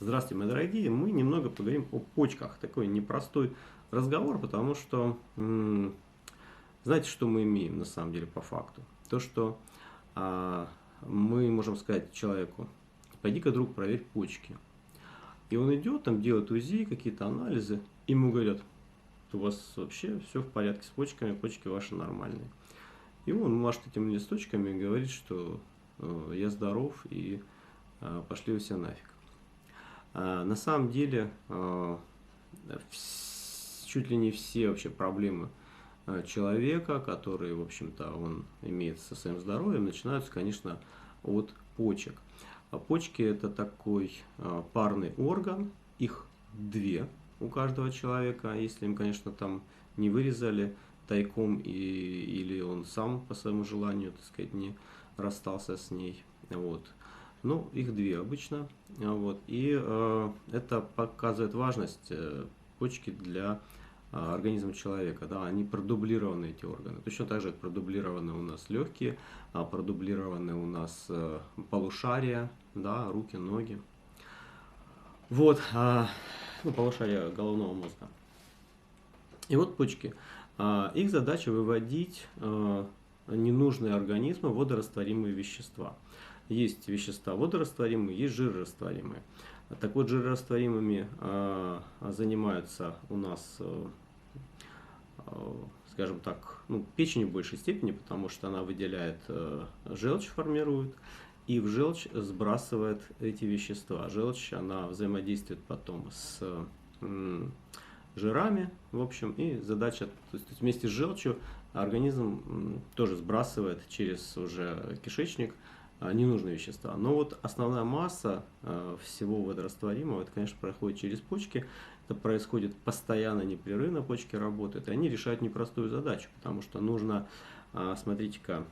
Здравствуйте, мои дорогие. Мы немного поговорим о почках. Такой непростой разговор, потому что, знаете, что мы имеем на самом деле по факту? То, что мы можем сказать человеку: пойди-ка, друг, проверь почки. И он идет, там делает УЗИ, какие-то анализы, и ему говорят: у вас вообще все в порядке с почками, почки ваши нормальные. И он машет этими листочками и говорит, что я здоров, и пошли вы все нафиг. На самом деле, чуть ли не все вообще проблемы человека, которые, в общем-то, он имеет со своим здоровьем, начинаются, конечно, от почек. Почки – это такой парный орган, их две у каждого человека, если им, конечно, там не вырезали тайком или он сам по своему желанию, так сказать, не расстался с ней. Вот. Ну, их две обычно. Вот. И это показывает важность почки для организма человека. Да, они продублированы, эти органы. Точно так же продублированы у нас легкие, продублированы у нас полушария, да, руки, ноги. Вот, ну, полушария головного мозга. И вот почки. Их задача выводить ненужные организмы водорастворимые вещества. Есть вещества водорастворимые, есть жирорастворимые. Так вот, жирорастворимыми занимаются у нас, скажем так, ну, печень в большей степени, потому что она выделяет желчь, формирует, и в желчь сбрасывает эти вещества. Желчь, она взаимодействует потом с жирами, в общем, и задача, то есть вместе с желчью организм тоже сбрасывает через уже кишечник ненужные вещества. Но вот основная масса всего водорастворимого, это, конечно, проходит через почки. Это происходит постоянно, непрерывно, почки работают. И они решают непростую задачу, потому что нужно, смотрите-ка,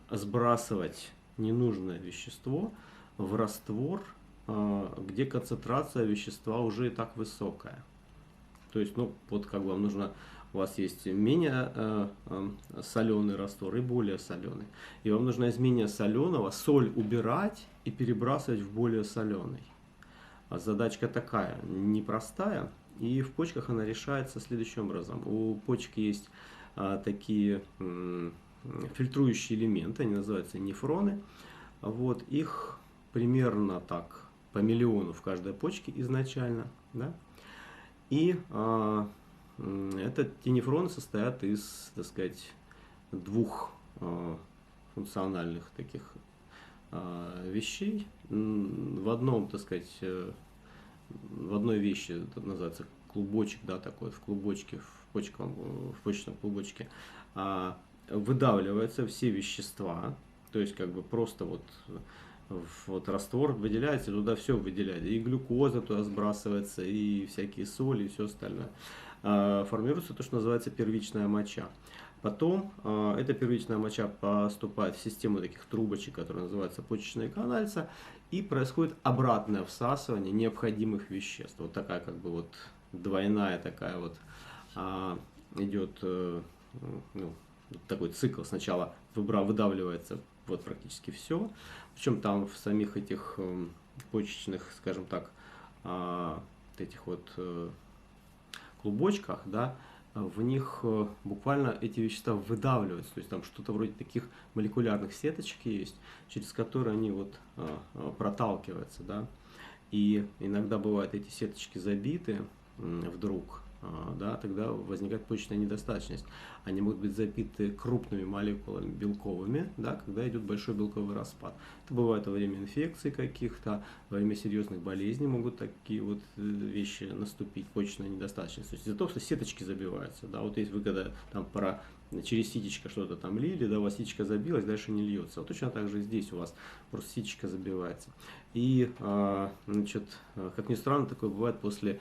сбрасывать ненужное вещество в раствор, где концентрация вещества уже и так высокая. То есть, ну, вот как бы вам нужно, у вас есть менее соленый раствор и более соленый. И вам нужно из менее соленого соль убирать и перебрасывать в более соленый. Задачка такая, непростая. И в почках она решается следующим образом. У почек есть такие фильтрующие элементы, они называются нефроны. Вот, их примерно так по миллиону в каждой почке изначально, да? И эти нефроны состоят из, так сказать, двух функциональных таких вещей. В одном, так сказать, в одной вещи, это называется клубочек, да, такой, в клубочке, в почечном клубочке, выдавливаются все вещества, то есть как бы просто вот раствор выделяется, туда все выделяется, и глюкоза туда сбрасывается, и всякие соли, и все остальное. Формируется то, что называется первичная моча. Потом эта первичная моча поступает в систему таких трубочек, которые называются почечная каналица, и происходит обратное всасывание необходимых веществ. Вот такая как бы вот двойная такая вот идет, ну, такой цикл. Сначала выдавливается вот практически все, причем там в самих этих почечных, скажем так, этих вот клубочках, да, в них буквально эти вещества выдавливаются, то есть там что-то вроде таких молекулярных сеточек есть, через которые они вот проталкиваются, да, и иногда бывают эти сеточки забиты вдруг, да, тогда возникает почечная недостаточность. Они могут быть забиты крупными молекулами белковыми, да, когда идет большой белковый распад. Это бывает во время инфекций каких-то, во время серьезных болезней могут такие вот вещи наступить, почечная недостаточность. То есть из-за того, что сеточки забиваются. Да, вот если вы когда там через ситечко что-то там лили, да, у вас ситечка забилась, дальше не льется. Вот точно так же здесь у вас просто ситечка забивается. И, значит, как ни странно, такое бывает после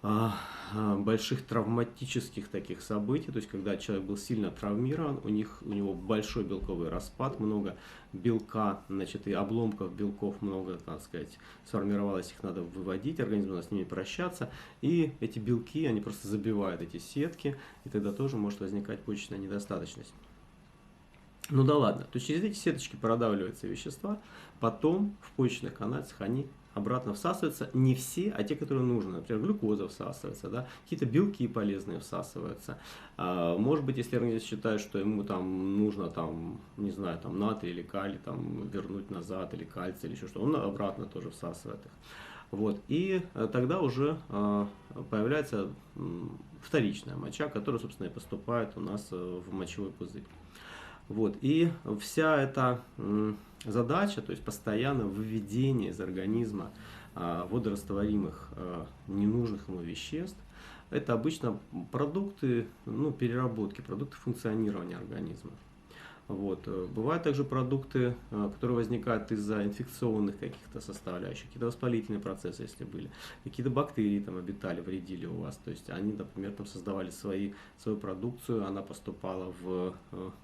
больших травматических таких событий, то есть когда человек был сильно травмирован, у него большой белковый распад, много белка, значит, и обломков белков много, так сказать, сформировалось, их надо выводить, организм надо с ними прощаться, и эти белки, они просто забивают эти сетки, и тогда тоже может возникать почечная недостаточность. Ну да ладно. То есть через эти сеточки продавливаются вещества, потом в почечных каналах они обратно всасываются, не все, а те, которые нужны. Например, глюкоза всасывается, да, какие-то белки полезные всасываются. Может быть, если организм считает, что ему там нужно, там, не знаю, там натрий или калий там, вернуть назад, или кальций, или еще что, он обратно тоже всасывает их. Вот. И тогда уже появляется вторичная моча, которая, собственно, и поступает у нас в мочевой пузырь. Вот. И вся эта задача, то есть постоянное выведение из организма водорастворимых ненужных ему веществ, это обычно продукты переработки, продукты функционирования организма. Вот. Бывают также продукты, которые возникают из-за инфекционных каких-то составляющих, какие-то воспалительные процессы, если были, какие-то бактерии там обитали, вредили у вас, то есть они, например, там создавали свою продукцию, она поступала в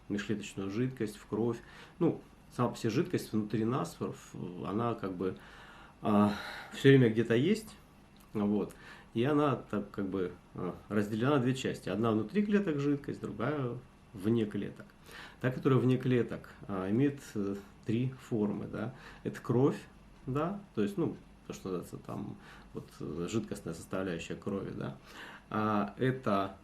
межклеточную жидкость, в кровь. Ну, сама по себе жидкость внутри нас, она как бы все время где-то есть, вот, и она так как бы разделена на две части. Одна внутри клеток жидкость, другая вне клеток. Та, которая вне клеток, имеет три формы. Да? Это кровь, да? То есть, то, что называется там вот, жидкостная составляющая крови. Да? Это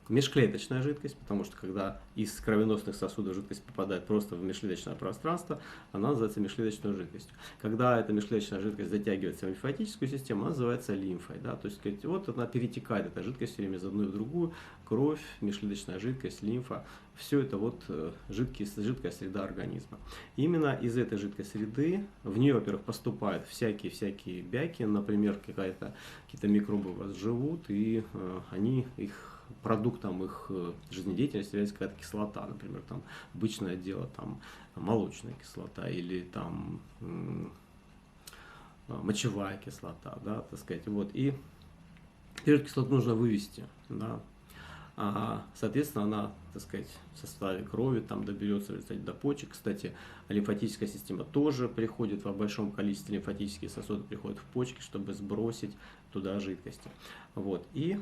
межклеточная жидкость, потому что когда из кровеносных сосудов жидкость попадает просто в межклеточное пространство, она называется межклеточной жидкостью. Когда эта межклеточная жидкость затягивается в лимфатическую систему, она называется лимфой. Да? То есть вот она перетекает, эта жидкость все время из одной в другую, кровь, межклеточная жидкость, лимфа, все это вот жидкая среда организма. Именно из этой жидкой среды в нее, во-первых, поступают всякие бяки, например, какие-то микробы у вас живут, и продуктом их жизнедеятельности является какая-то кислота, например, там обычное дело, там молочная кислота или там мочевая кислота, да, так сказать, вот, и эту кислоту нужно вывести, да, соответственно, она, так сказать, в составе крови там доберется до почек. Кстати, лимфатическая система тоже приходит в большом количестве, лимфатические сосуды приходят в почки, чтобы сбросить туда жидкости. Вот. И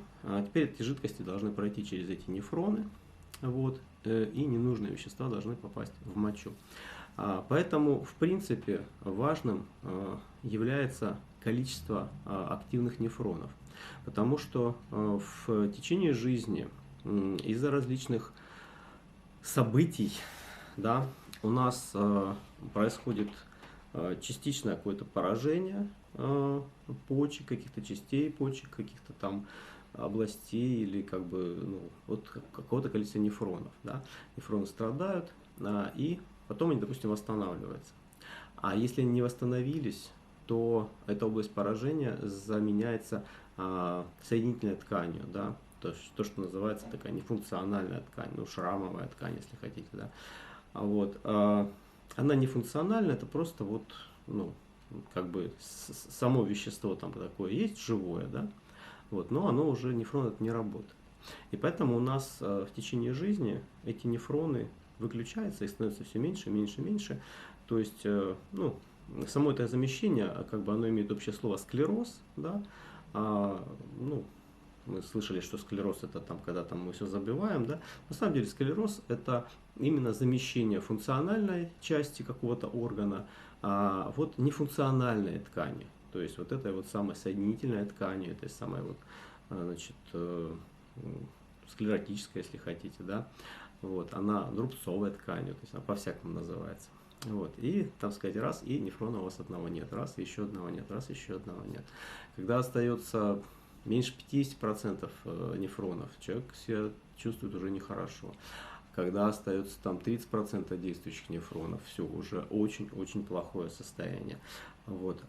теперь эти жидкости должны пройти через эти нефроны, вот, и ненужные вещества должны попасть в мочу. Поэтому, в принципе, важным является количество активных нефронов, потому что в течение жизни из-за различных событий, да, у нас происходит частичное какое-то поражение почек, каких-то частей почек, каких-то там областей или как бы от какого-то количества нефронов. Да. Нефроны страдают, и потом они, допустим, восстанавливаются. А если они не восстановились, то эта область поражения заменяется соединительной тканью, да, то, что называется такая нефункциональная ткань, шрамовая ткань, если хотите, да. Вот, она нефункциональна, это просто вот, как бы само вещество там такое есть, живое, да, вот, но оно уже, нефрон это не работает. И поэтому у нас в течение жизни эти нефроны выключаются и становятся все меньше, меньше, меньше. То есть, само это замещение, как бы оно имеет общее слово склероз, да, мы слышали, что склероз это там, когда там мы все забиваем, да. На самом деле склероз это именно замещение функциональной части какого-то органа, вот нефункциональной ткани. То есть вот этой вот самой соединительной ткани, этой самой вот, значит, склеротической, если хотите, да. Вот, она рубцовая ткань, то есть она по-всякому называется. Вот, и, так сказать, раз, и нефрона у вас одного нет, раз, еще одного нет, раз, еще одного нет. Когда остается меньше 50% нефронов, человек себя чувствует уже нехорошо. Когда остается там 30% действующих нефронов, все, уже очень-очень плохое состояние вот,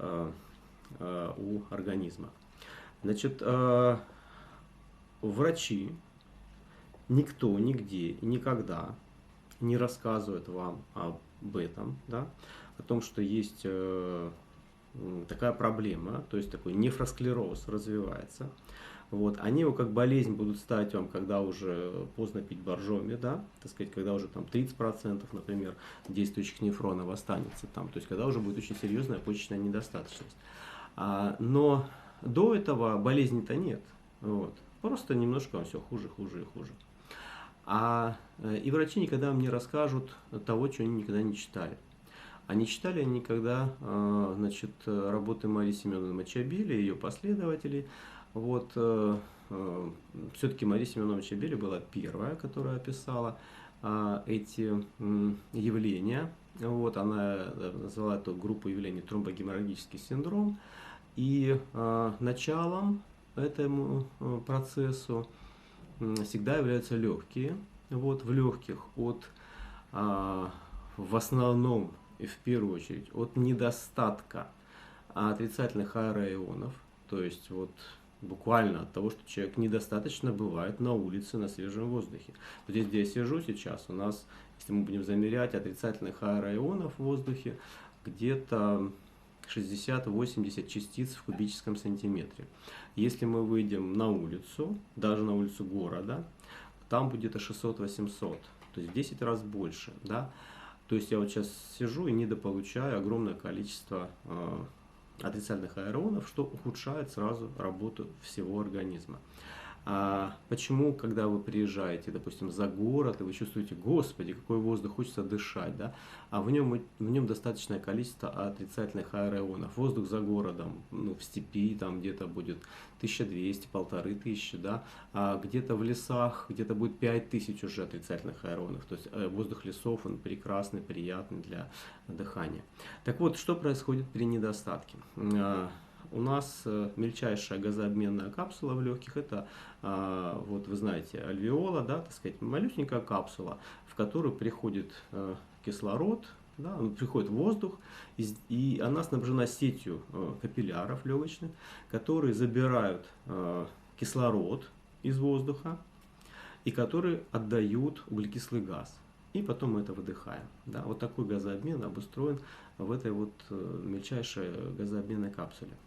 у организма. Значит, врачи никто, нигде и никогда не рассказывает вам об этом, да, о том, что есть такая проблема, то есть такой нефросклероз развивается. Вот. Они его как болезнь будут ставить вам, когда уже поздно пить боржоми, да, так сказать, когда уже там 30%, например, действующих нефронов останется там, то есть когда уже будет очень серьезная почечная недостаточность. Но до этого болезни-то нет, вот. Просто немножко все хуже, хуже и хуже. И врачи никогда вам не расскажут того, чего они никогда не читали. А не читали они никогда, значит, работы Марии Семеновны Мачабели, ее последователей. Вот, все-таки Мария Семеновна Мачабели была первая, которая описала эти явления. Вот, она назвала эту группу явлений тромбогеморрагический синдром. И началом этому процессу всегда являются легкие. Вот, в легких в основном и в первую очередь от недостатка отрицательных аэроионов, то есть вот буквально от того, что человек недостаточно бывает на улице, на свежем воздухе. Вот здесь, где я сижу сейчас, у нас, если мы будем замерять отрицательных аэроионов в воздухе, где-то 60-80 частиц в кубическом сантиметре. Если мы выйдем на улицу, даже на улицу города, там будет 600-800, то есть в 10 раз больше. Да? То есть я вот сейчас сижу и недополучаю огромное количество отрицательных аэронов, что ухудшает сразу работу всего организма. Почему, когда вы приезжаете, допустим, за город, и вы чувствуете, господи, какой воздух, хочется дышать, да? А в нем достаточное количество отрицательных аэронов. Воздух за городом, ну, в степи там где-то будет 1200, 1500, да? А где-то в лесах, где-то будет 5000 уже отрицательных аэронов. То есть воздух лесов, он прекрасный, приятный для дыхания. Так вот, что происходит при недостатке? У нас мельчайшая газообменная капсула в легких, это, вот вы знаете, альвеола, да, так сказать, малюсенькая капсула, в которую приходит кислород, да, приходит воздух, и она снабжена сетью капилляров легочных, которые забирают кислород из воздуха и которые отдают углекислый газ. И потом мы это выдыхаем. Да? Вот такой газообмен обустроен в этой вот мельчайшей газообменной капсуле.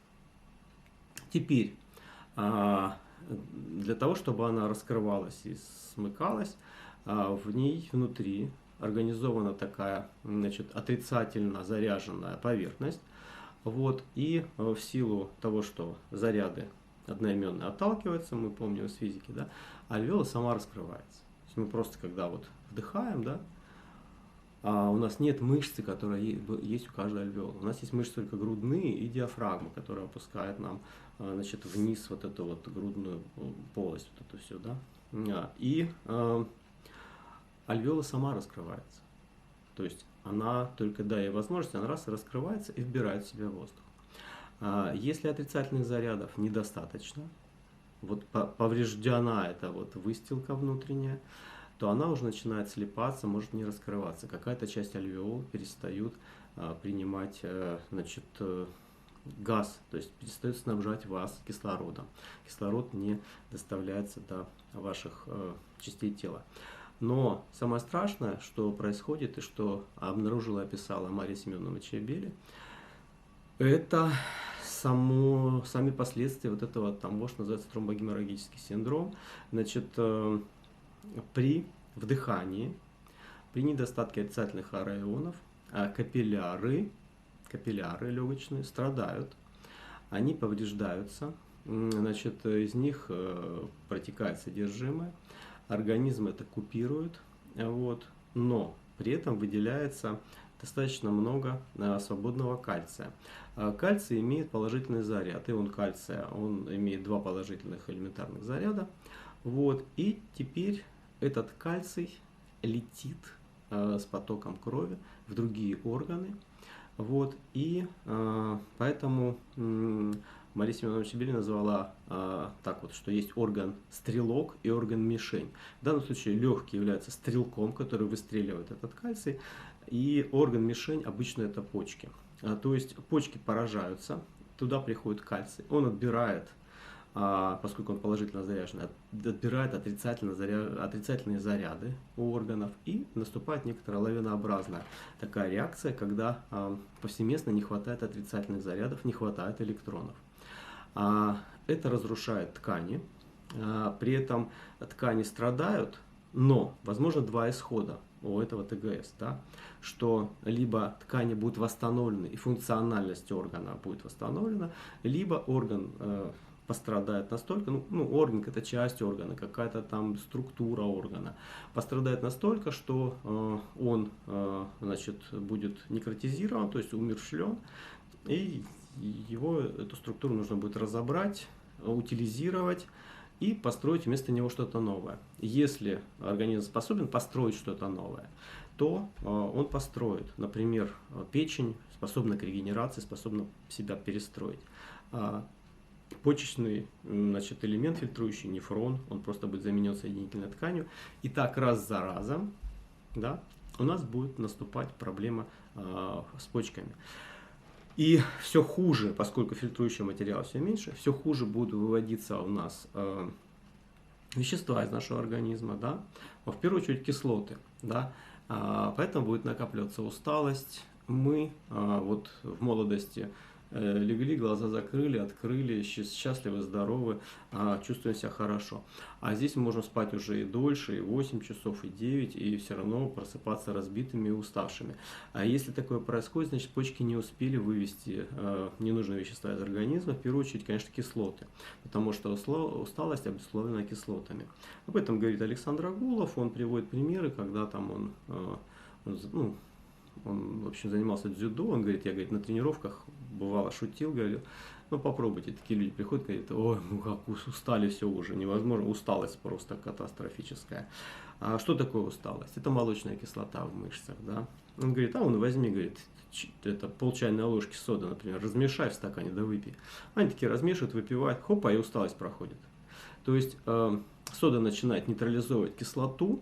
Теперь, для того, чтобы она раскрывалась и смыкалась, в ней внутри организована такая, значит, отрицательно заряженная поверхность. Вот, и в силу того, что заряды одноименные отталкиваются, мы помним из физики, да, альвеола сама раскрывается. То есть мы просто, когда вот вдыхаем, да, у нас нет мышцы, которая есть у каждой альвеолы. У нас есть мышцы только грудные и диафрагма, которая опускает нам, значит, вниз вот эту вот грудную полость, вот это все, да. И альвеола сама раскрывается. То есть она только дая возможность, она раз раскрывается и вбирает в себя воздух. Если отрицательных зарядов недостаточно, вот повреждена эта вот выстилка внутренняя, то она уже начинает слипаться, может не раскрываться. Какая-то часть альвеол перестают принимать, значит, газ, то есть перестают снабжать вас кислородом. Кислород не доставляется до ваших частей тела. Но самое страшное, что происходит и что обнаружила и описала Мария Семеновна Мачабели, это сами последствия вот этого, там, что называется тромбогеморрагический синдром. Значит, при вдыхании, при недостатке отрицательных аэроионов, капилляры легочные страдают, они повреждаются, значит, из них протекает содержимое, организм это купирует, вот, но при этом выделяется достаточно много свободного кальция. Кальций имеет положительный заряд, ион кальция, он имеет два положительных элементарных заряда, вот, и теперь этот кальций летит с потоком крови в другие органы. Вот, и поэтому Мария Семеновна Мачабели назвала так вот, что есть орган-стрелок и орган-мишень. В данном случае легкий является стрелком, который выстреливает этот кальций, и орган-мишень обычно это почки. То есть почки поражаются, туда приходит кальций, он отбирает, поскольку он положительно заряжен, отбирает отрицательные заряды у органов, и наступает некоторая лавинообразная такая реакция, когда повсеместно не хватает отрицательных зарядов, не хватает электронов. Это разрушает ткани, при этом ткани страдают, но возможно два исхода у этого ТГС, да, что либо ткани будут восстановлены и функциональность органа будет восстановлена, либо орган пострадает настолько, орган это часть органа, какая-то там структура органа, пострадает настолько, что он значит, будет некротизирован, то есть умерщвлен, и эту структуру нужно будет разобрать, утилизировать и построить вместо него что-то новое. Если организм способен построить что-то новое, то он построит. Например, печень способна к регенерации, способна себя перестроить. Почечный, значит, элемент фильтрующий, нефрон, он просто будет заменен соединительной тканью. И так раз за разом, да, у нас будет наступать проблема с почками. И все хуже, поскольку фильтрующего материала все меньше, все хуже будут выводиться у нас вещества из нашего организма, да, в первую очередь кислоты, да, поэтому будет накапливаться усталость. Мы вот в молодости легли, глаза закрыли, открыли, счастливы, здоровы, чувствуем себя хорошо. А здесь мы можем спать уже и дольше, и 8 часов, и 9, и все равно просыпаться разбитыми и уставшими. А если такое происходит, значит почки не успели вывести ненужные вещества из организма, в первую очередь, конечно, кислоты, потому что усталость обусловлена кислотами. Об этом говорит Александр Агулов, он приводит примеры, когда там он в общем, занимался дзюдо, он говорит, я, говорит, на тренировках бывало шутил, говорил, попробуйте, такие люди приходят, говорят, ой, как устали, все уже невозможно, усталость просто катастрофическая. А что такое усталость? Это молочная кислота в мышцах, да. Он говорит, возьми, говорит, это пол чайной ложки соды, например, размешай в стакане, да выпей. Они такие размешивают, выпивают, хопа, и усталость проходит. То есть сода начинает нейтрализовывать кислоту,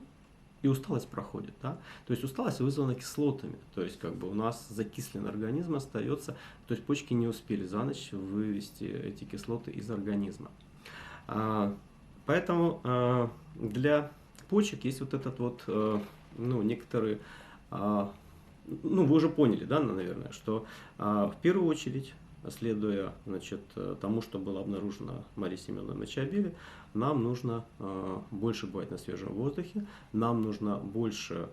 и усталость проходит, да? То есть усталость вызвана кислотами, то есть как бы у нас закисленный организм остается, то есть почки не успели за ночь вывести эти кислоты из организма. Поэтому для почек есть вот этот вот, некоторые, вы уже поняли, да, наверное, что в первую очередь, следуя, значит, тому, что было обнаружено Марией Семеновной Мачабели, нам нужно больше бывать на свежем воздухе, нам нужно больше,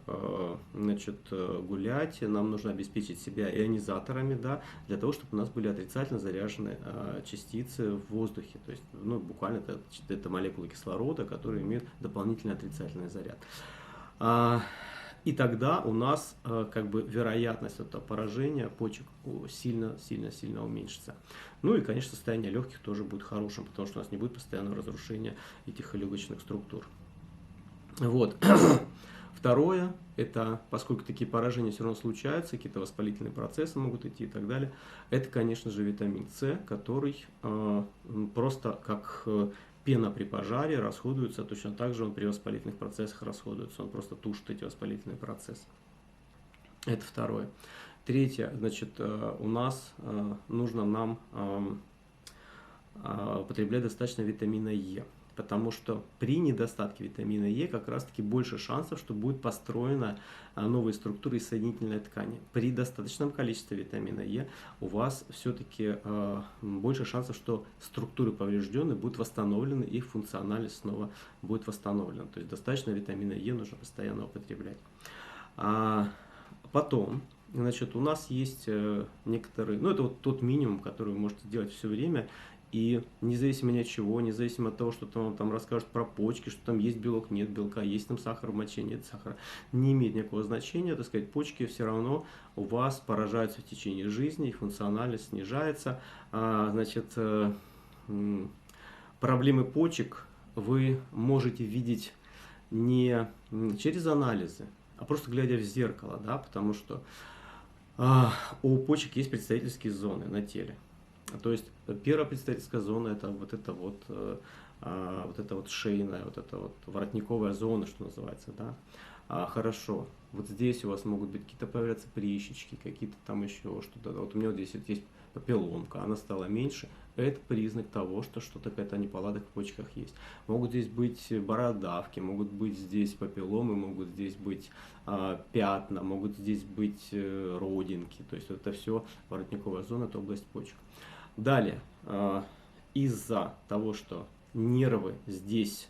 значит, гулять, нам нужно обеспечить себя ионизаторами, да, для того, чтобы у нас были отрицательно заряжены частицы в воздухе. То есть, буквально это молекулы кислорода, которые имеют дополнительный отрицательный заряд. И тогда у нас как бы вероятность этого поражения почек сильно уменьшится. И, конечно, состояние легких тоже будет хорошим, потому что у нас не будет постоянного разрушения этих легочных структур. Вот. Второе, это, поскольку такие поражения все равно случаются, какие-то воспалительные процессы могут идти и так далее, это, конечно же, витамин С, который просто как пена при пожаре расходуется, точно так же он при воспалительных процессах расходуется, он просто тушит эти воспалительные процессы. Это второе. Третье, значит, у нас нужно нам употреблять достаточно витамина Е, потому что при недостатке витамина Е как раз-таки больше шансов, что будет построена новые структуры из соединительной ткани. При достаточном количестве витамина Е у вас все-таки больше шансов, что структуры поврежденные будут восстановлены, их функциональность снова будет восстановлена. То есть достаточно витамина Е нужно постоянно употреблять. Потом, значит, у нас есть некоторые, это вот тот минимум, который вы можете делать все время. И независимо ни от чего, независимо от того, что вам там расскажут про почки, что там есть белок, нет белка, есть там сахар в моче, нет сахара, не имеет никакого значения, так сказать, почки все равно у вас поражаются в течение жизни, их функциональность снижается. Значит, проблемы почек вы можете видеть не через анализы, а просто глядя в зеркало, да, потому что у почек есть представительские зоны на теле. То есть первая представительская зона это вот эта вот шейная, вот эта вот воротниковая зона, что называется, да. Хорошо, вот здесь у вас могут быть какие-то появляться прыщички, какие-то там еще что-то. Вот у меня вот здесь вот есть папилломка, она стала меньше. Это признак того, что что-то какая-то неполадок в почках есть. Могут здесь быть бородавки, могут быть здесь папилломы, могут здесь быть пятна, могут здесь быть родинки. То есть это все воротниковая зона, это область почек. Далее, из-за того, что нервы здесь,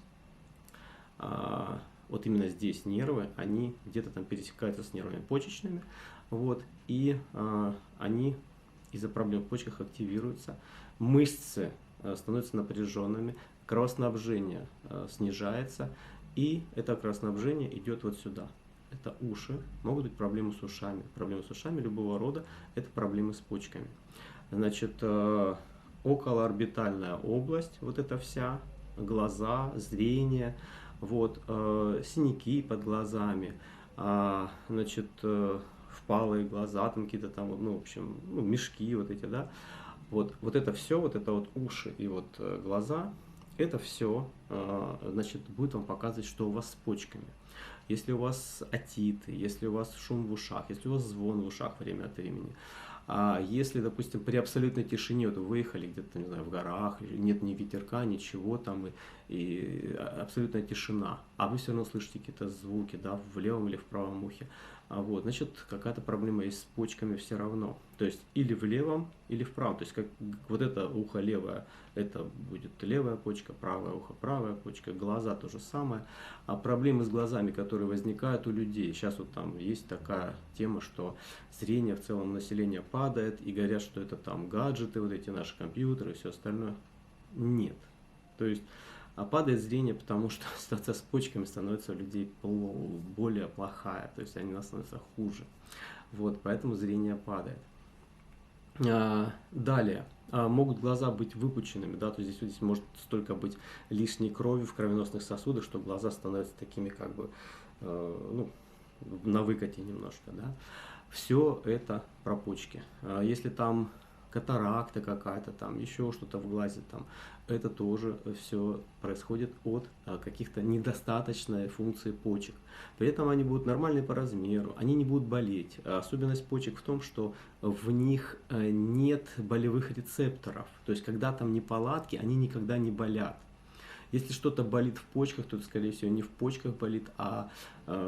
вот именно здесь нервы, они где-то там пересекаются с нервами почечными, вот, и они из-за проблем в почках активируются. Мышцы становятся напряженными, кровоснабжение снижается, и это кровоснабжение идет вот сюда. Это уши, могут быть проблемы с ушами. Проблемы с ушами любого рода – это проблемы с почками. Значит, околоорбитальная область, вот эта вся, глаза, зрение, вот, синяки под глазами, значит, впалые глаза, там какие-то там, ну, в общем, ну, мешки вот эти, да. Вот это все, вот это вот уши и вот глаза, это все, значит, будет вам показывать, что у вас с почками. Если у вас отит, если у вас шум в ушах, если у вас звон в ушах время от времени, если, допустим, при абсолютной тишине, вот вы выехали где-то, не знаю, в горах, нет ни ветерка, ничего там, и абсолютная тишина, а вы все равно слышите какие-то звуки, да, в левом или в правом ухе, вот, значит, какая-то проблема есть с почками все равно. То есть или в левом, или в правом. То есть как вот это ухо левое, это будет левая почка, правое ухо, правая почка, глаза то же самое. А проблемы с глазами, которые возникают у людей, сейчас вот там есть такая тема, что зрение в целом населения падает, и говорят, что это там гаджеты, вот эти наши компьютеры и все остальное. Нет. То есть падает зрение, потому что ситуация с почками становится у людей более плохая, то есть они становятся хуже. Вот, поэтому зрение падает. Далее, могут глаза быть выпученными, да, то есть здесь может столько быть лишней крови в кровеносных сосудах, что глаза становятся такими как бы, ну, на выкате немножко, да. Все это про почки. Если там катаракта какая-то, там еще что-то в глазе, там, это тоже все происходит от каких-то недостаточной функции почек. При этом они будут нормальные по размеру, они не будут болеть. Особенность почек в том, что в них нет болевых рецепторов. То есть, когда там неполадки, они никогда не болят. Если что-то болит в почках, то это, скорее всего, не в почках болит, а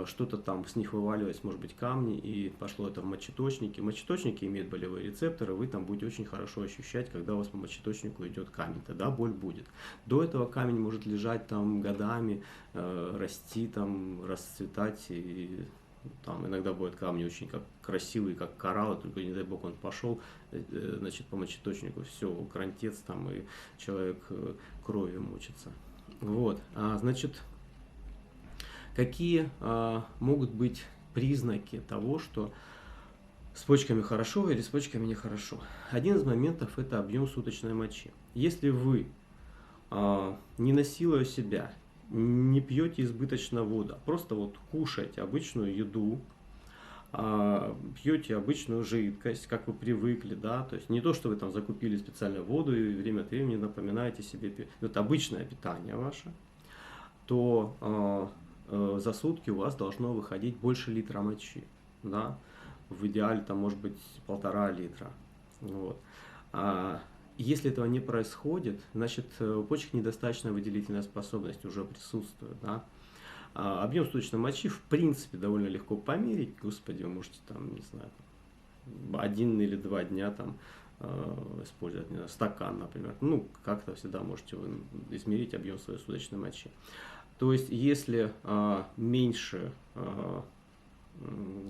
что-то там с них вываливалось, может быть, камни, и пошло это в мочеточники. Мочеточники имеют болевые рецепторы, вы там будете очень хорошо ощущать, когда у вас по мочеточнику идет камень, тогда боль будет. До этого камень может лежать там годами, расти, там, расцветать, и там иногда бывают камни очень как красивые, как кораллы, только не дай бог он пошел, значит, по мочеточнику, все, крантец там, и человек кровью мучится. Вот, значит, какие могут быть признаки того, что с почками хорошо или с почками нехорошо? Один из моментов – это объем суточной мочи. Если вы, не насилуя себя, не пьете избыточно воду, просто вот кушаете обычную еду, пьете обычную жидкость, как вы привыкли, да, то есть не то, что вы там закупили специально воду и время от времени напоминаете себе, это обычное питание ваше, то за сутки у вас должно выходить больше литра мочи, да, в идеале там может быть 1,5 литра, вот. Если этого не происходит, значит у почек недостаточная выделительная способность уже присутствует, да. Объем суточной мочи в принципе довольно легко померить. Господи, вы можете там, не знаю, 1 или 2 дня там использовать, не знаю, стакан, например. Ну, как-то всегда можете вы измерить объем своей суточной мочи. То есть, если меньше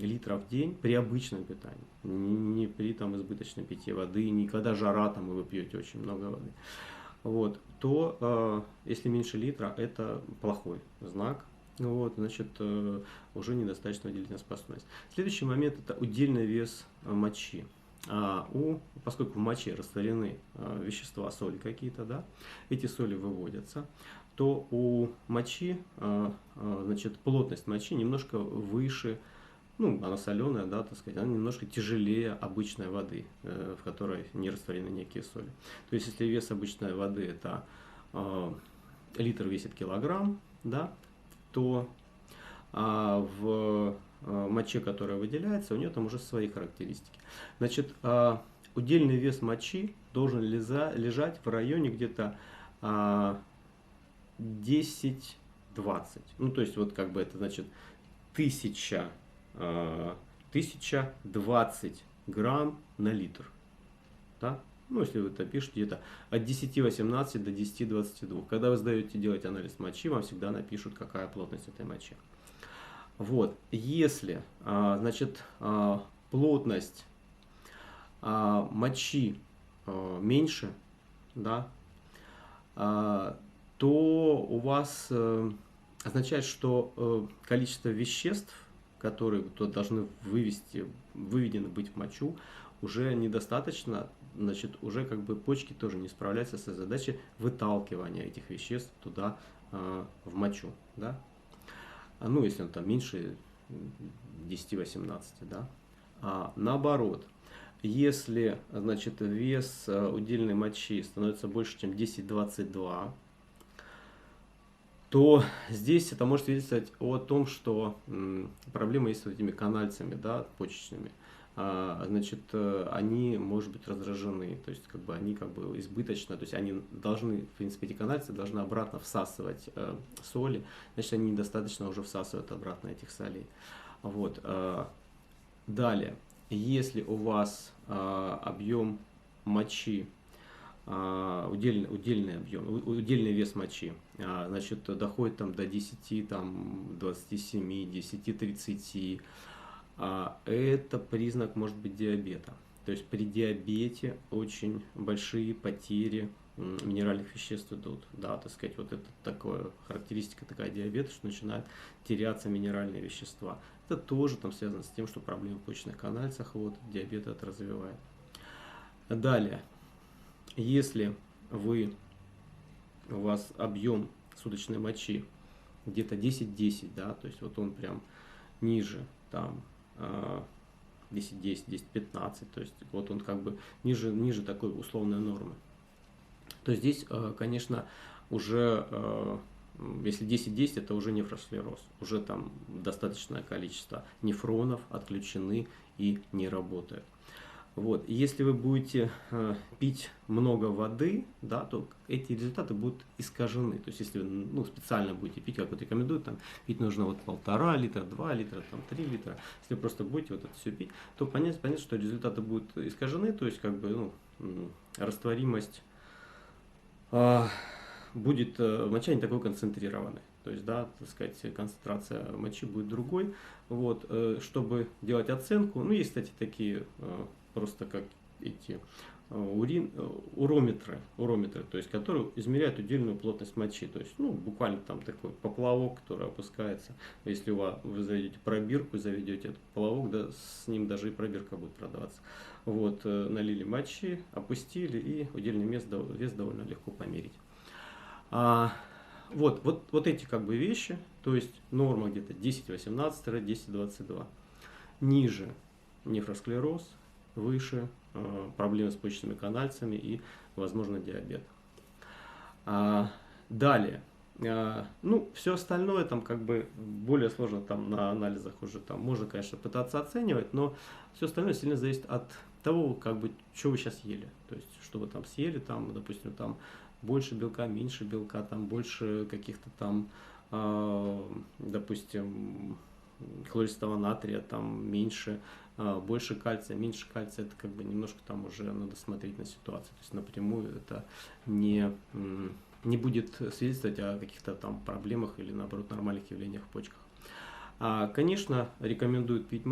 литров в день при обычном питании, не при там избыточном питье воды, не когда жара там и вы пьете очень много воды, вот, то если меньше литра, это плохой знак. Вот, значит, уже недостаточно выделительная способность. Следующий момент – это удельный вес мочи. Поскольку в моче растворены вещества, соли какие-то, да, эти соли выводятся, то у мочи, значит, плотность мочи немножко выше, ну, она соленая, да, так сказать, она немножко тяжелее обычной воды, в которой не растворены некие соли. То есть, если вес обычной воды – это литр весит килограмм, да, то в моче, которая выделяется, у нее там уже свои характеристики. Значит, удельный вес мочи должен лежать в районе где-то 10-20. Ну, то есть, вот как бы это значит 1020 грамм на литр. Да? Ну, если вы это пишете, где-то от 10,18 до 10,22. Когда вы сдаете делать анализ мочи, вам всегда напишут, какая плотность этой мочи. Вот, если, значит, плотность мочи меньше, да, то у вас означает, что количество веществ, которые должны выведены быть в мочу, уже недостаточно, значит, уже как бы почки тоже не справляются с задачей выталкивания этих веществ туда, в мочу, да. Ну, если он там меньше 10-18, да. Наоборот, если, значит, вес удельной мочи становится больше, чем 10-22, то здесь это может свидетельствовать о том, что проблемы есть с этими канальцами, да, почечными. Значит, они, может быть, раздражены, то есть, как бы, они как бы избыточно, то есть, они должны, в принципе, эти канальцы должны обратно всасывать соли, значит, они недостаточно уже всасывают обратно этих солей. Вот. Далее, если у вас объем мочи, удельный объем, удельный вес мочи, значит, доходит там до 10, там, 27, 10, 30, это признак, может быть, диабета. То есть при диабете очень большие потери минеральных веществ идут. Да, так сказать, вот это такое, характеристика такая диабета, что начинают теряться минеральные вещества. Это тоже там связано с тем, что проблемы в почечных канальцах, вот, диабет это развивает. Далее, если у вас объем суточной мочи где-то 10-10, да, то есть вот он прям ниже, там, 10-10, 10-15, то есть вот он как бы ниже такой условной нормы, то здесь, конечно, уже, если 10-10, это уже нефросклероз, уже там достаточное количество нефронов отключены и не работают. Вот. Если вы будете пить много воды, да, то эти результаты будут искажены. То есть, если вы специально будете пить, как вот рекомендуют, там, пить нужно вот 1,5 литра, 2 литра, там, 3 литра. Если вы просто будете вот это все пить, то понятно, что результаты будут искажены, то есть, как бы, растворимость будет моча не такой концентрированной. То есть, да, так сказать, концентрация мочи будет другой. Вот, чтобы делать оценку, есть, кстати, такие просто как эти урометры, то есть, которые измеряют удельную плотность мочи. То есть, буквально там такой поплавок, который опускается. Если вы заведете пробирку, заведете этот поплавок, да, с ним даже и пробирка будет продаваться. Вот, налили мочи, опустили, и удельный вес довольно легко померить. Вот эти как бы вещи, то есть норма где-то 10-18, 10-22. Ниже нефросклероз, выше проблемы с почечными канальцами и, возможно, диабет. Далее, все остальное там как бы более сложно там на анализах уже там можно, конечно, пытаться оценивать, но все остальное сильно зависит от того, как бы, что вы сейчас ели. То есть, что вы там съели, там, допустим, там больше белка, меньше белка, там больше каких-то там, допустим, хлористого натрия, там меньше, больше кальция, меньше кальция, это как бы немножко там уже надо смотреть на ситуацию. То есть напрямую это не будет свидетельствовать о каких-то там проблемах или наоборот нормальных явлениях в почках. Конечно, рекомендуют пить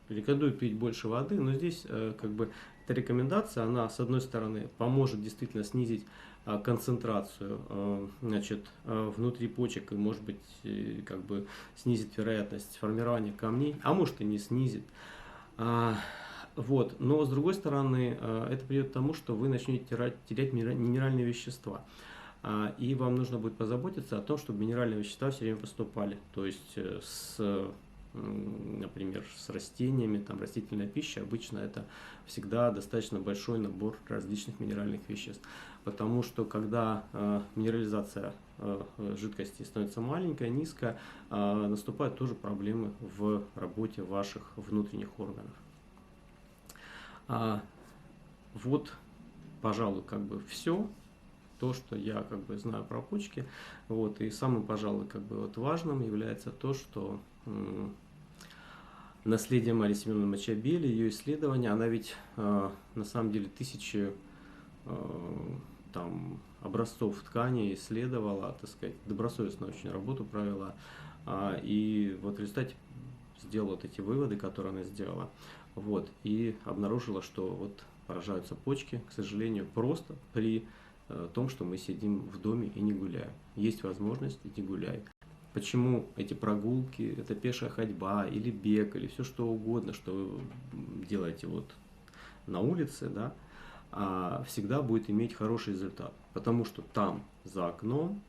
рекомендуют пить больше воды, но здесь как бы эта рекомендация, она с одной стороны поможет действительно снизить концентрацию, значит, внутри почек и, может быть, как бы снизит вероятность формирования камней, а может и не снизит. Вот. Но с другой стороны, это приведет к тому, что вы начнете терять минеральные вещества. И вам нужно будет позаботиться о том, чтобы минеральные вещества все время поступали. То есть, например, с растениями, там, растительная пища, обычно это всегда достаточно большой набор различных минеральных веществ. Потому что когда минерализация жидкости становится маленькая, низкая, наступают тоже проблемы в работе ваших внутренних органов. Вот, пожалуй, как бы все то, что я как бы знаю про почки. Вот, и самым, пожалуй, как бы вот важным является то, что наследие Марии Семеновны Мочабели, ее исследования, она ведь на самом деле тысячи там образцов ткани исследовала, так сказать, добросовестно очень работу провела, и вот в результате сделала вот эти выводы, которые она сделала, вот, и обнаружила, что вот поражаются почки, к сожалению, просто при том, что мы сидим в доме и не гуляем. Есть возможность, иди гуляй. Почему эти прогулки, это пешая ходьба или бег, или все что угодно, что вы делаете вот на улице, да, всегда будет иметь хороший результат. Потому что там, за окном,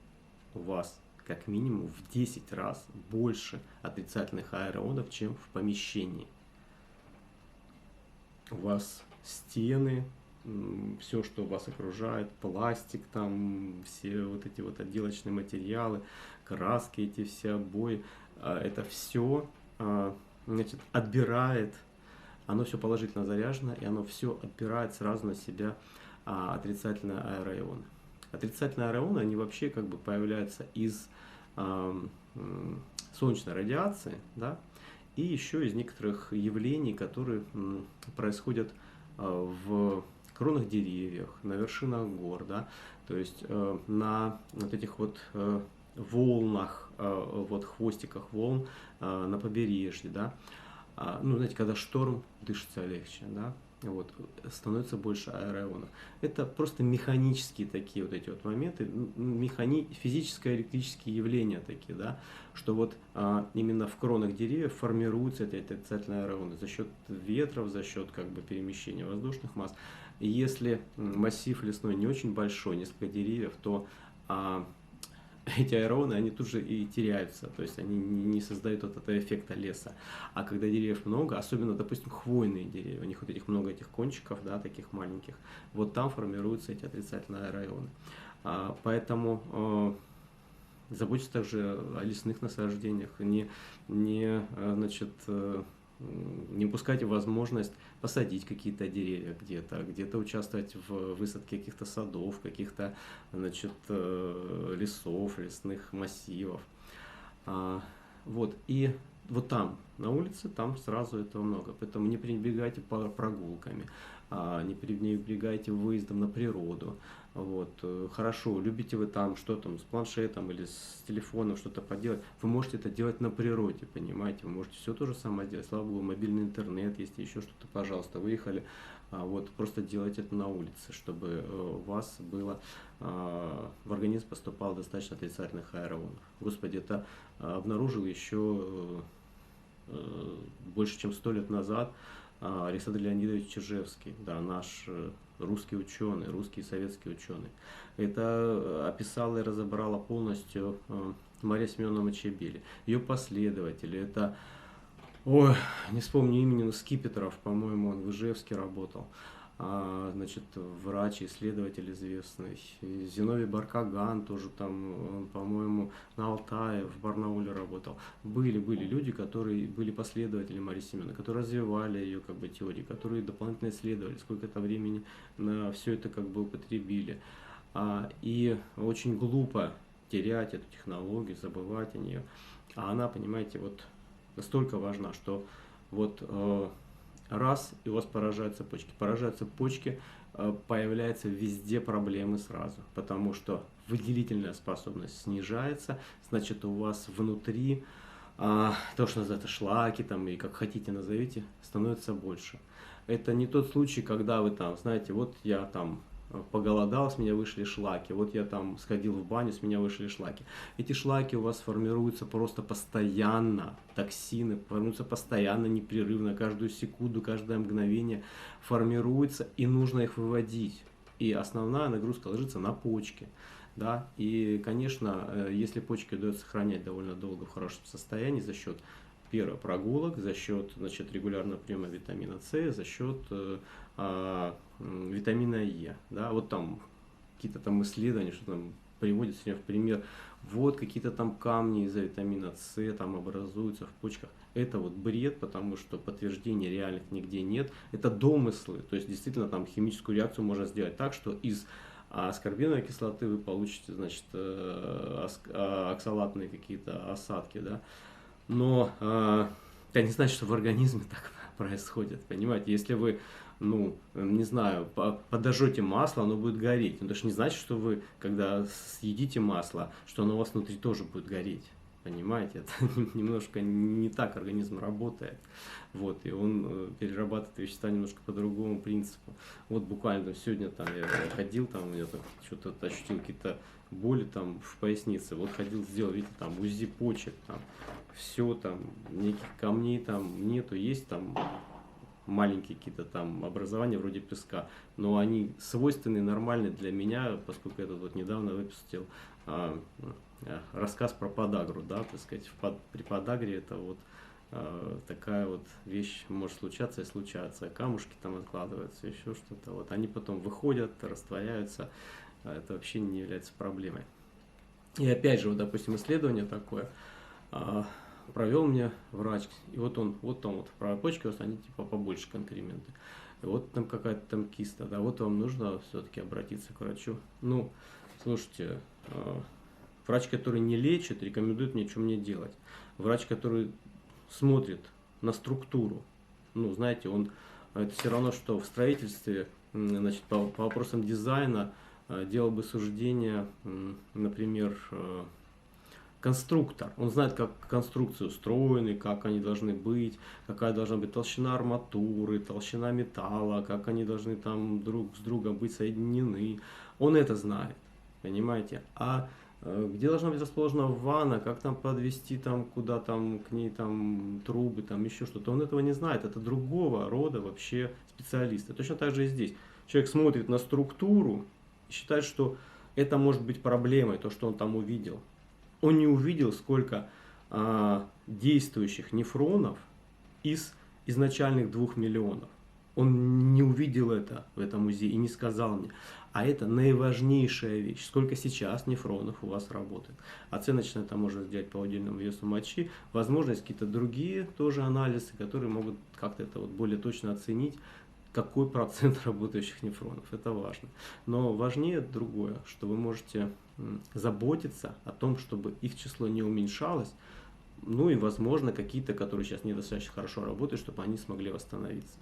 у вас как минимум в 10 раз больше отрицательных аэроонов, чем в помещении. У вас стены, все, что вас окружает, пластик, там все вот эти вот отделочные материалы, краски, эти все обои, это все, значит, отбирает, оно все положительно заряжено, и оно все отбирает сразу на себя отрицательные аэроионы. Отрицательные аэроны, они вообще как бы появляются из солнечной радиации, да, и еще из некоторых явлений, которые происходят в кронах деревьев, на вершинах гор, да, то есть на вот этих вот волнах, вот хвостиках волн на побережье, да, ну, знаете, когда шторм, дышится легче, да, вот, становится больше аэроионов. Это просто механические такие вот эти вот моменты, физическое электрические явления такие, да, что вот именно в кронах деревьев формируются эти отрицательные аэроны за счет ветров, за счет как бы перемещения воздушных масс. И если массив лесной не очень большой, несколько деревьев, то эти аэроны, они тут же и теряются, то есть они не создают вот этого эффекта леса. А когда деревьев много, особенно, допустим, хвойные деревья, у них вот этих много этих кончиков, да, таких маленьких, вот там формируются эти отрицательные аэроны. Поэтому заботьтесь также о лесных насаждениях, значит, не упускайте возможность посадить какие-то деревья где-то участвовать в высадке каких-то садов, каких-то, значит, лесов, лесных массивов. Вот, и вот там, на улице, там сразу этого много. Поэтому не пренебрегайте прогулками, не пренебрегайте выездом на природу. Вот, хорошо, любите вы там что там с планшетом или с телефоном что-то поделать, вы можете это делать на природе, понимаете, вы можете все то же самое делать, слава богу, мобильный интернет, есть еще что-то, пожалуйста, выехали, вот, просто делайте это на улице, чтобы у вас было, в организм поступало достаточно отрицательных аэроонов. Господи, это обнаружил еще больше чем 100 лет назад Александр Леонидович Чижевский, да, наш русский ученый, русский и советский ученый. Это описала и разобрала полностью Мария Семеновна Чебели. Ее последователи, это, ой, не вспомню имени, но Скипетров, по-моему, он в Ижевске работал. Значит, врач, исследователь известный. Зиновий Баркаган тоже там, по-моему, на Алтае, в Барнауле работал. Были люди, которые были последователи Марии Семеновны, которые развивали ее как бы теории, которые дополнительно исследовали, сколько-то времени на все это как бы употребили. И очень глупо терять эту технологию, забывать о нее. А она, понимаете, вот настолько важна, что вот раз, и у вас поражаются почки. Поражаются почки, появляются везде проблемы сразу, потому что выделительная способность снижается, значит, у вас внутри, то, что называется шлаки, там, и как хотите назовите, становится больше. Это не тот случай, когда вы там, знаете, вот я там поголодал, с меня вышли шлаки, вот я там сходил в баню, с меня вышли шлаки. Эти шлаки у вас формируются просто постоянно, токсины формируются постоянно, непрерывно, каждую секунду, каждое мгновение формируются, и нужно их выводить. И основная нагрузка ложится на почки. Да? И, конечно, если почки удается сохранять довольно долго в хорошем состоянии за счет первых прогулок, за счет, значит, регулярного приема витамина С, за счет витамина Е. Да? Вот там какие-то там исследования, что там приводят в пример, вот какие-то там камни из-за витамина С там образуются в почках. Это вот бред, потому что подтверждений реальных нигде нет. Это домыслы, то есть действительно там химическую реакцию можно сделать так, что из аскорбиновой кислоты вы получите, значит, оксалатные какие-то осадки, да. Но это не значит, что в организме так происходит, понимаете, если вы, ну, не знаю, подожжете масло, оно будет гореть, но это же не значит, что вы, когда съедите масло, что оно у вас внутри тоже будет гореть. Понимаете, это немножко не так организм работает. Вот, и он перерабатывает вещества немножко по другому принципу. Вот буквально сегодня там я ходил, там я что-то ощутил какие-то боли там в пояснице. Вот ходил, сделал, видите, там УЗИ почек, там все, там никаких камней там нету, есть там маленькие какие-то там образования вроде песка, но они свойственны, нормальны для меня, поскольку я тут вот недавно выпустил рассказ про подагру, да, так сказать, при подагре это вот такая вот вещь может случаться и случаться, камушки там откладываются, еще что-то, вот они потом выходят, растворяются, это вообще не является проблемой. И опять же, вот, допустим, исследование такое провел мне врач, и вот в правой почке у вас они типа побольше конкременты. И вот там какая-то там киста, да, вот вам нужно все-таки обратиться к врачу. Ну, слушайте, врач, который не лечит, рекомендует мне, что мне делать. Врач, который смотрит на структуру, ну, знаете, это все равно, что в строительстве, значит, по вопросам дизайна делал бы суждение, например, конструктор. Он знает, как конструкции устроены, как они должны быть, какая должна быть толщина арматуры, толщина металла, как они должны там друг с другом быть соединены. Он это знает, понимаете? А где должна быть расположена ванна, как там подвести там, куда там к ней там трубы, там еще что-то. Он этого не знает. Это другого рода вообще специалисты. Точно так же и здесь. Человек смотрит на структуру и считает, что это может быть проблемой, то, что он там увидел. Он не увидел, сколько действующих нефронов из изначальных 2 миллионов. Он не увидел это в этом музее и не сказал мне. А это наиважнейшая вещь. Сколько сейчас нефронов у вас работает. Оценочно это можно сделать по отдельному весу мочи. Возможно, есть какие-то другие тоже анализы, которые могут как-то это вот более точно оценить, какой процент работающих нефронов. Это важно. Но важнее другое, что вы можете заботиться о том, чтобы их число не уменьшалось, ну и, возможно, какие-то, которые сейчас недостаточно хорошо работают, чтобы они смогли восстановиться.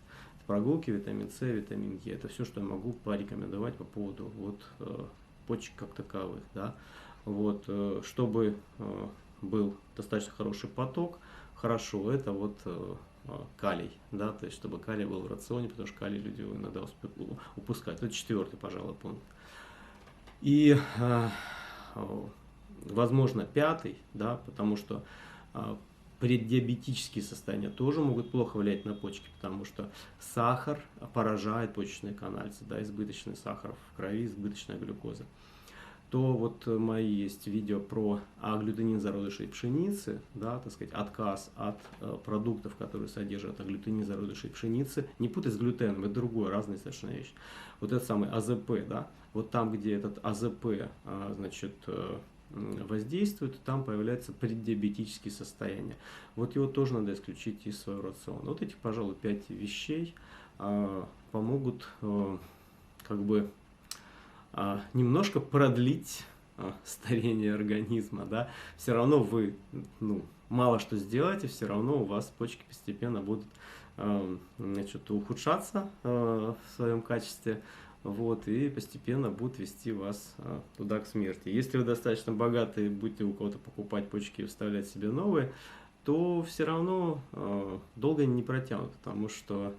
Прогулки, витамин С, витамин Е, это все, что я могу порекомендовать по поводу почек как таковых. Да? Вот, чтобы был достаточно хороший поток, хорошо, это калий, да, то есть чтобы калий был в рационе, потому что калий люди иногда упускают. Это 4-й, пожалуй, пункт. И, возможно, 5-й, да, потому что преддиабетические состояния тоже могут плохо влиять на почки, потому что сахар поражает почечные канальцы, да, избыточный сахар в крови, избыточная глюкоза. То вот мои есть видео про агглютинин зародышей пшеницы, да, так сказать, отказ от продуктов, которые содержат агглютинин зародышей пшеницы. Не путать с глютеном, это другое, разные совершенно вещи. Вот этот самый АЗП, да, вот там, где этот АЗП, значит, воздействует, там появляется преддиабетические состояния. Вот его тоже надо исключить из своего рациона. Вот этих, пожалуй, 5 вещей помогут как бы немножко продлить старение организма, да. Все равно вы мало что сделаете, все равно у вас почки постепенно будут значит, ухудшаться в своем качестве, вот, и постепенно будут вести вас туда к смерти. Если вы достаточно богатые, будете у кого-то покупать почки и вставлять себе новые, то все равно долго не протянут, потому что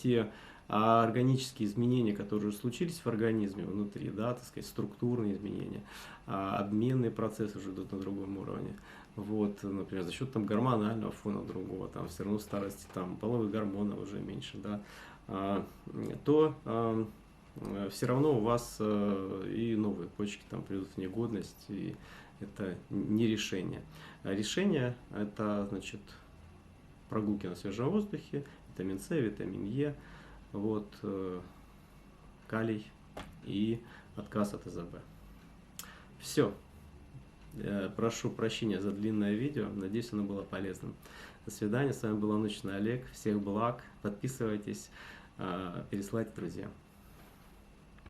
те органические изменения, которые случились в организме внутри, да, так сказать, структурные изменения, обменные процессы уже идут на другом уровне. Вот, например, за счет там гормонального фона другого, там все равно в старости там половых гормонов уже меньше, да, то все равно у вас и новые почки там придут в негодность, и это не решение. Решение это, значит, прогулки на свежем воздухе, витамин С, витамин Е, вот, калий и отказ от АЗП. Все. Прошу прощения за длинное видео. Надеюсь, оно было полезным. До свидания. С вами был Научный Олег. Всех благ. Подписывайтесь, пересылайте друзьям.